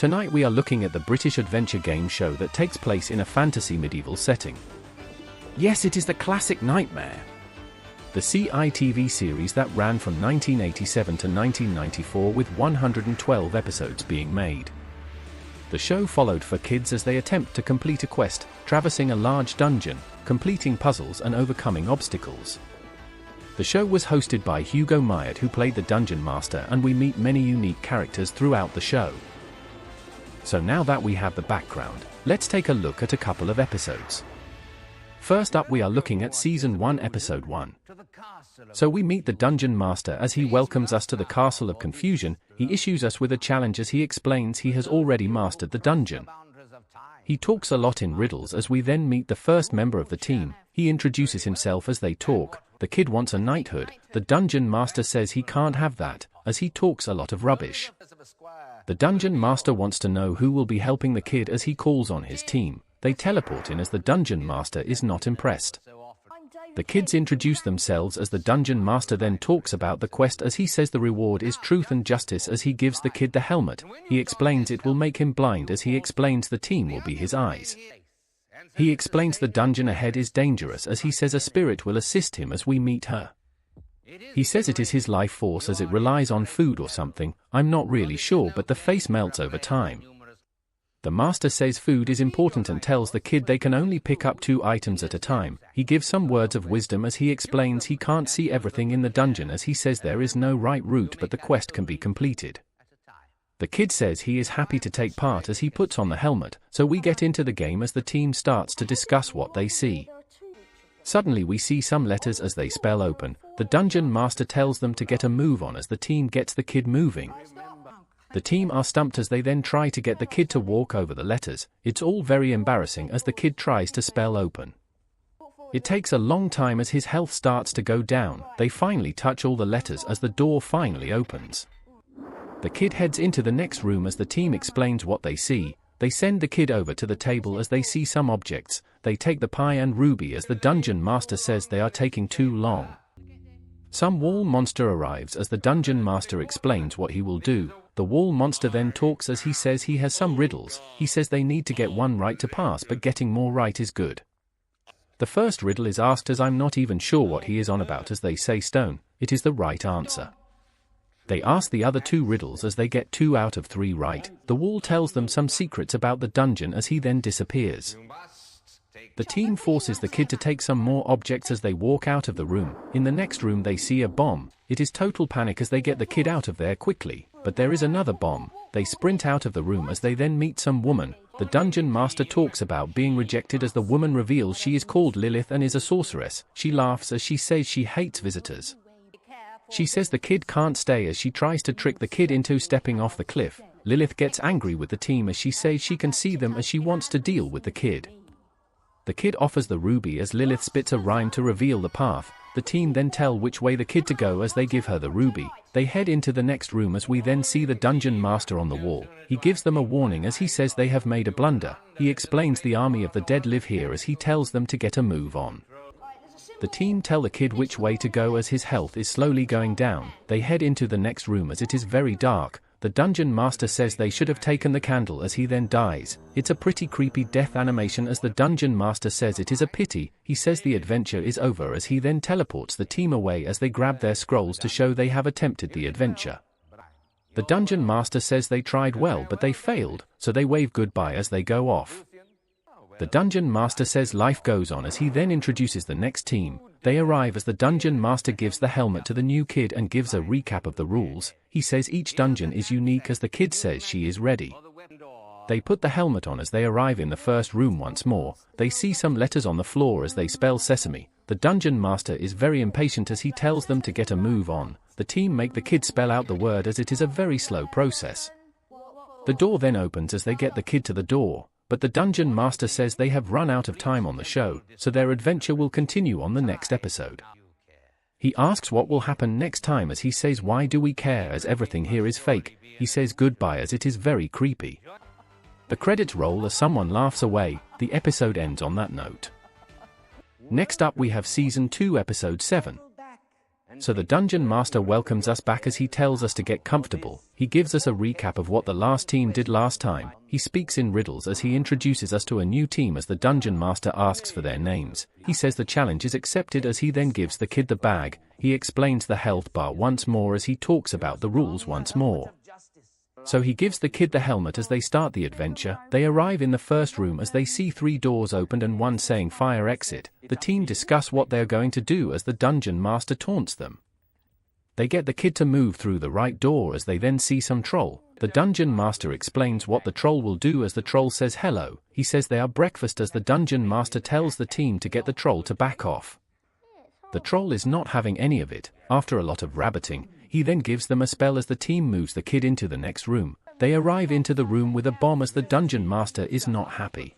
Tonight we are looking at the British adventure game show that takes place in a fantasy medieval setting. Yes, it is the classic Knightmare. The CITV series that ran from 1987 to 1994 with 112 episodes being made. The show followed for kids as they attempt to complete a quest, traversing a large dungeon, completing puzzles and overcoming obstacles. The show was hosted by Hugo Myard, who played the Dungeon Master, and we meet many unique characters throughout the show. So now that we have the background, let's take a look at a couple of episodes. First up, we are looking at Season 1 Episode 1. So we meet the Dungeon Master as he welcomes us to the Castle of Confusion. He issues us with a challenge as he explains he has already mastered the dungeon. He talks a lot in riddles as we then meet the first member of the team. He introduces himself as they talk. The kid wants a knighthood. The Dungeon Master says he can't have that, as he talks a lot of rubbish. The Dungeon Master wants to know who will be helping the kid as he calls on his team. They teleport in as the Dungeon Master is not impressed. The kids introduce themselves as the Dungeon Master then talks about the quest as he says the reward is truth and justice as he gives the kid the helmet. He explains it will make him blind as he explains the team will be his eyes. He explains the dungeon ahead is dangerous as he says a spirit will assist him as we meet her. He says it is his life force as it relies on food or something, I'm not really sure, but the face melts over time. The master says food is important and tells the kid they can only pick up 2 items at a time. He gives some words of wisdom as he explains he can't see everything in the dungeon as he says there is no right route but the quest can be completed. The kid says he is happy to take part as he puts on the helmet, so we get into the game as the team starts to discuss what they see. Suddenly we see some letters as they spell open. The Dungeon Master tells them to get a move on as the team gets the kid moving. The team are stumped as they then try to get the kid to walk over the letters. It's all very embarrassing as the kid tries to spell open. It takes a long time as his health starts to go down. They finally touch all the letters as the door finally opens. The kid heads into the next room as the team explains what they see. They send the kid over to the table as they see some objects. They take the pie and ruby as the Dungeon Master says they are taking too long. Some wall monster arrives as the Dungeon Master explains what he will do. The wall monster then talks as he says he has some riddles. He says they need to get one right to pass, but getting more right is good. The first riddle is asked as I'm not even sure what he is on about as they say stone. It is the right answer. They ask the other 2 riddles as they get 2 out of 3 right. The wall tells them some secrets about the dungeon as he then disappears. The team forces the kid to take some more objects as they walk out of the room. In the next room they see a bomb. It is total panic as they get the kid out of there quickly. But there is another bomb. They sprint out of the room as they then meet some woman. The Dungeon Master talks about being rejected as the woman reveals she is called Lilith and is a sorceress. She laughs as she says she hates visitors. She says the kid can't stay as she tries to trick the kid into stepping off the cliff. Lilith gets angry with the team as she says she can see them as she wants to deal with the kid. The kid offers the ruby as Lilith spits a rhyme to reveal the path. The team then tell which way the kid to go as they give her the ruby. They head into the next room as we then see the Dungeon Master on the wall. He gives them a warning as he says they have made a blunder. He explains the army of the dead live here as he tells them to get a move on. The team tell the kid which way to go as his health is slowly going down. They head into the next room as it is very dark. The Dungeon Master says they should have taken the candle as he then dies. It's a pretty creepy death animation as the Dungeon Master says it is a pity. He says the adventure is over as he then teleports the team away as they grab their scrolls to show they have attempted the adventure. The Dungeon Master says they tried well but they failed, so they wave goodbye as they go off. The Dungeon Master says life goes on as he then introduces the next team. They arrive as the Dungeon Master gives the helmet to the new kid and gives a recap of the rules. He says each dungeon is unique as the kid says she is ready. They put the helmet on as they arrive in the first room once more. They see some letters on the floor as they spell sesame. The Dungeon Master is very impatient as he tells them to get a move on. The team make the kid spell out the word as it is a very slow process. The door then opens as they get the kid to the door. But the Dungeon Master says they have run out of time on the show, so their adventure will continue on the next episode. He asks what will happen next time as he says why do we care as everything here is fake. He says goodbye as it is very creepy. The credits roll as someone laughs away. The episode ends on that note. Next up we have Season 2 Episode 7. So the Dungeon Master welcomes us back as he tells us to get comfortable. He gives us a recap of what the last team did last time. He speaks in riddles as he introduces us to a new team as the Dungeon Master asks for their names. He says the challenge is accepted as he then gives the kid the bag. He explains the health bar once more as he talks about the rules once more. So he gives the kid the helmet as they start the adventure. They arrive in the first room as they see 3 doors opened and one saying fire exit. The team discuss what they are going to do as the Dungeon Master taunts them. They get the kid to move through the right door as they then see some troll. The Dungeon Master explains what the troll will do as the troll says hello. He says they are breakfast as the Dungeon Master tells the team to get the troll to back off. The troll is not having any of it. After a lot of rabbiting, he then gives them a spell as the team moves the kid into the next room. They arrive into the room with a bomb as the Dungeon Master is not happy.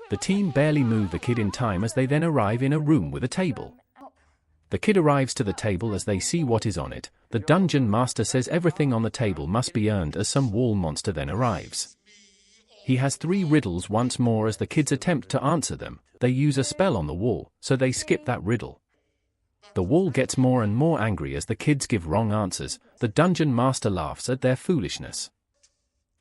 The team barely move the kid in time as they then arrive in a room with a table. The kid arrives to the table as they see what is on it. The Dungeon Master says everything on the table must be earned as some wall monster then arrives. He has 3 riddles once more as the kids attempt to answer them. They use a spell on the wall, so they skip that riddle. The wall gets more and more angry as the kids give wrong answers. The Dungeon Master laughs at their foolishness.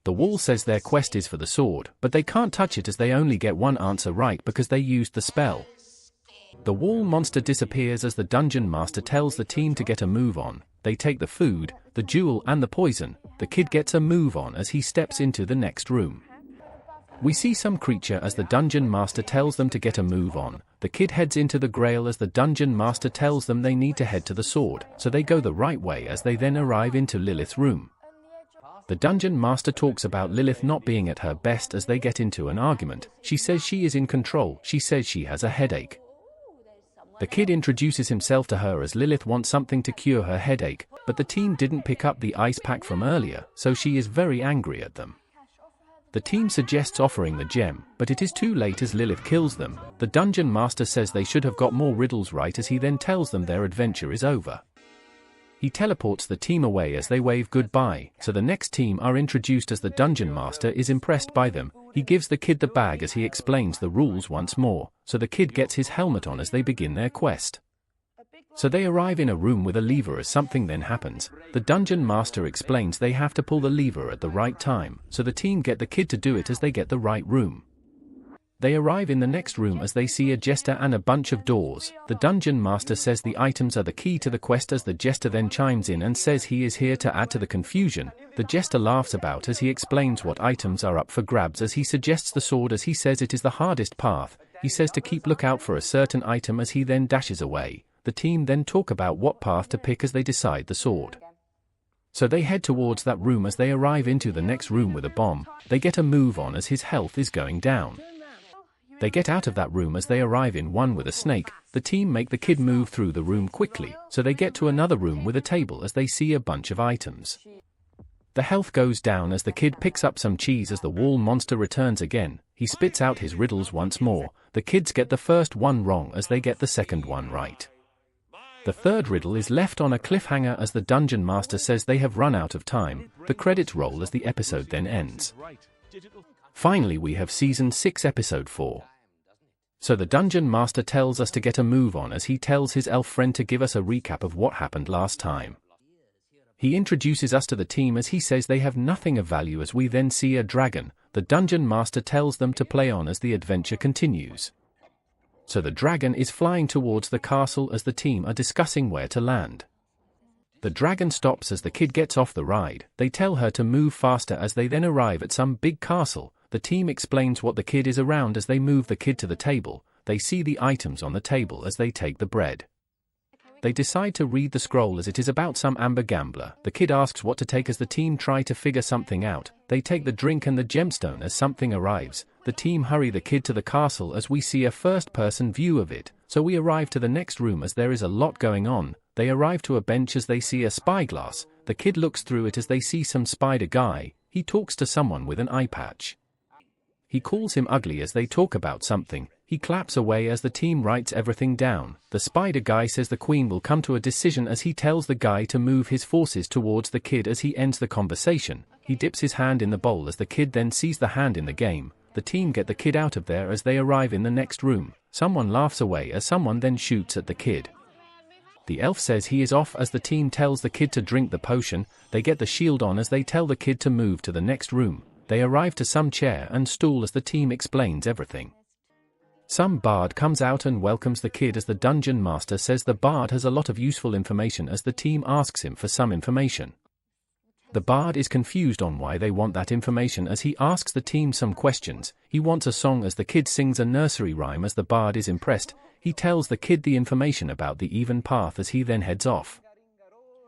The wall says their quest is for the sword, but they can't touch it as they only get one answer right because they used the spell. The wall monster disappears as the Dungeon Master tells the team to get a move on. They take the food, the jewel and the poison. The kid gets a move on as he steps into the next room. We see some creature as the Dungeon Master tells them to get a move on. The kid heads into the grail as the Dungeon Master tells them they need to head to the sword, so they go the right way as they then arrive into Lilith's room. The Dungeon Master talks about Lilith not being at her best as they get into an argument. She says she is in control. She says she has a headache. The kid introduces himself to her as Lilith wants something to cure her headache, but the team didn't pick up the ice pack from earlier, so she is very angry at them. The team suggests offering the gem, but it is too late as Lilith kills them. The Dungeon Master says they should have got more riddles right as he then tells them their adventure is over. He teleports the team away as they wave goodbye, so the next team are introduced as the Dungeon Master is impressed by them. He gives the kid the bag as he explains the rules once more, so the kid gets his helmet on as they begin their quest. So they arrive in a room with a lever as something then happens. The Dungeon Master explains they have to pull the lever at the right time, so the team get the kid to do it as they get the right room. They arrive in the next room as they see a jester and a bunch of doors. The Dungeon Master says the items are the key to the quest as the jester then chimes in and says he is here to add to the confusion. The jester laughs about as he explains what items are up for grabs as he suggests the sword as he says it is the hardest path. He says to keep lookout for a certain item as he then dashes away. The team then talk about what path to pick as they decide the sword. So they head towards that room as they arrive into the next room with a bomb. They get a move on as his health is going down. They get out of that room as they arrive in one with a snake. The team make the kid move through the room quickly, so they get to another room with a table as they see a bunch of items. The health goes down as the kid picks up some cheese as the wall monster returns again. He spits out his riddles once more. The kids get the first one wrong as they get the second one right. The third riddle is left on a cliffhanger as the Dungeon Master says they have run out of time. The credits roll as the episode then ends. Finally we have Season 6 Episode 4. So the Dungeon Master tells us to get a move on as he tells his elf friend to give us a recap of what happened last time. He introduces us to the team as he says they have nothing of value as we then see a dragon. The Dungeon Master tells them to play on as the adventure continues. So the dragon is flying towards the castle as the team are discussing where to land. The dragon stops as the kid gets off the ride. They tell her to move faster as they then arrive at some big castle. The team explains what the kid is around as they move the kid to the table. They see the items on the table as they take the bread. They decide to read the scroll as it is about some amber gambler. The kid asks what to take as the team try to figure something out. They take the drink and the gemstone as something arrives. The team hurry the kid to the castle as we see a first-person view of it. So we arrive to the next room as there is a lot going on. They arrive to a bench as they see a spyglass. The kid looks through it as they see some spider guy. He talks to someone with an eye patch. He calls him ugly as they talk about something. He claps away as the team writes everything down. The spider guy says the queen will come to a decision as he tells the guy to move his forces towards the kid as he ends the conversation. He dips his hand in the bowl as the kid then sees the hand in the game. The team get the kid out of there as they arrive in the next room. Someone laughs away as someone then shoots at the kid. The elf says he is off as the team tells the kid to drink the potion. They get the shield on as they tell the kid to move to the next room. They arrive to some chair and stool as the team explains everything. Some bard comes out and welcomes the kid as the dungeon master says the bard has a lot of useful information as the team asks him for some information. The bard is confused on why they want that information as he asks the team some questions. He wants a song as the kid sings a nursery rhyme as the bard is impressed. He tells the kid the information about the even path as he then heads off.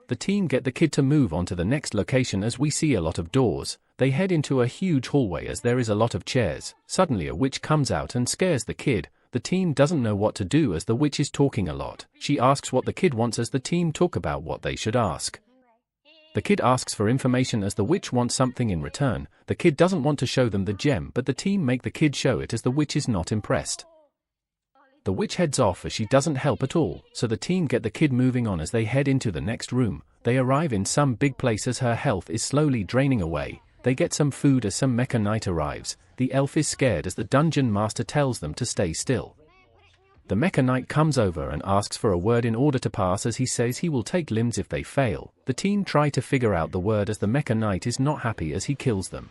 The team get the kid to move on to the next location as we see a lot of doors. They head into a huge hallway as there is a lot of chairs. Suddenly a witch comes out and scares the kid. The team doesn't know what to do as the witch is talking a lot. She asks what the kid wants as the team talk about what they should ask. The kid asks for information as the witch wants something in return. The kid doesn't want to show them the gem, but the team make the kid show it as the witch is not impressed. The witch heads off as she doesn't help at all, so the team get the kid moving on as they head into the next room. They arrive in some big place as her health is slowly draining away. They get some food as some mecha knight arrives. The elf is scared as the dungeon master tells them to stay still. The mecha knight comes over and asks for a word in order to pass as he says he will take limbs if they fail. The team try to figure out the word as the mecha knight is not happy as he kills them.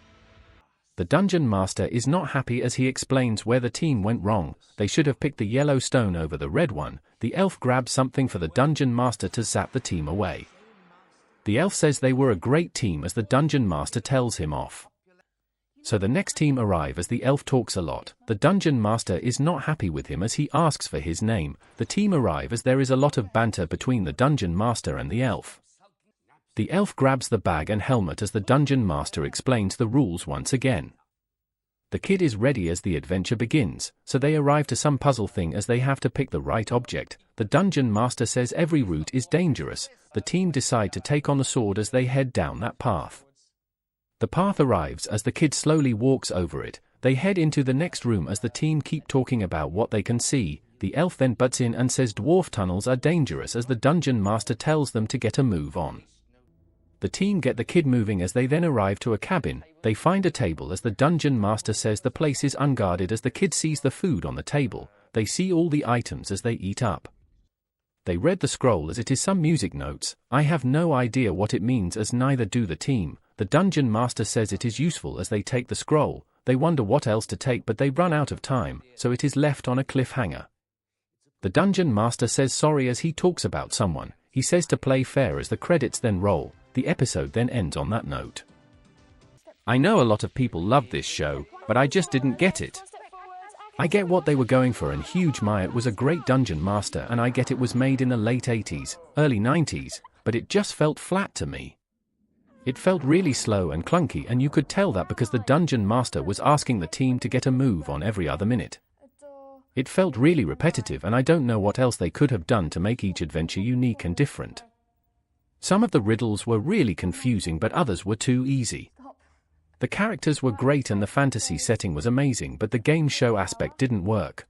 The dungeon master is not happy as he explains where the team went wrong. They should have picked the yellow stone over the red one. The elf grabs something for the dungeon master to zap the team away. The elf says they were a great team as the dungeon master tells him off. So the next team arrive as the elf talks a lot. The dungeon master is not happy with him as he asks for his name. The team arrive as there is a lot of banter between the dungeon master and the elf. The elf grabs the bag and helmet as the dungeon master explains the rules once again. The kid is ready as the adventure begins, so they arrive to some puzzle thing as they have to pick the right object. The dungeon master says every route is dangerous. The team decide to take on the sword as they head down that path. The path arrives as the kid slowly walks over it. They head into the next room as the team keep talking about what they can see. The elf then butts in and says dwarf tunnels are dangerous as the dungeon master tells them to get a move on. The team get the kid moving as they then arrive to a cabin. They find a table as the dungeon master says the place is unguarded as the kid sees the food on the table. They see all the items as they eat up. They read the scroll as it is some music notes. I have no idea what it means as neither do the team. The dungeon master says it is useful as they take the scroll. They wonder what else to take but they run out of time, so it is left on a cliffhanger. The dungeon master says sorry as he talks about someone. He says to play fair as the credits then roll. The episode then ends on that note. I know a lot of people love this show, but I just didn't get it. I get what they were going for and Hugh Myatt was a great dungeon master and I get it was made in the late 80s, early 90s, but it just felt flat to me. It felt really slow and clunky and you could tell that because the dungeon master was asking the team to get a move on every other minute. It felt really repetitive and I don't know what else they could have done to make each adventure unique and different. Some of the riddles were really confusing but others were too easy. The characters were great and the fantasy setting was amazing but the game show aspect didn't work.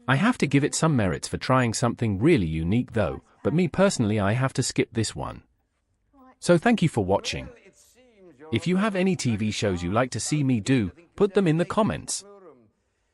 I have to give it some merits for trying something really unique though, but me personally I have to skip this one. So thank you for watching. If you have any TV shows you like to see me do, put them in the comments.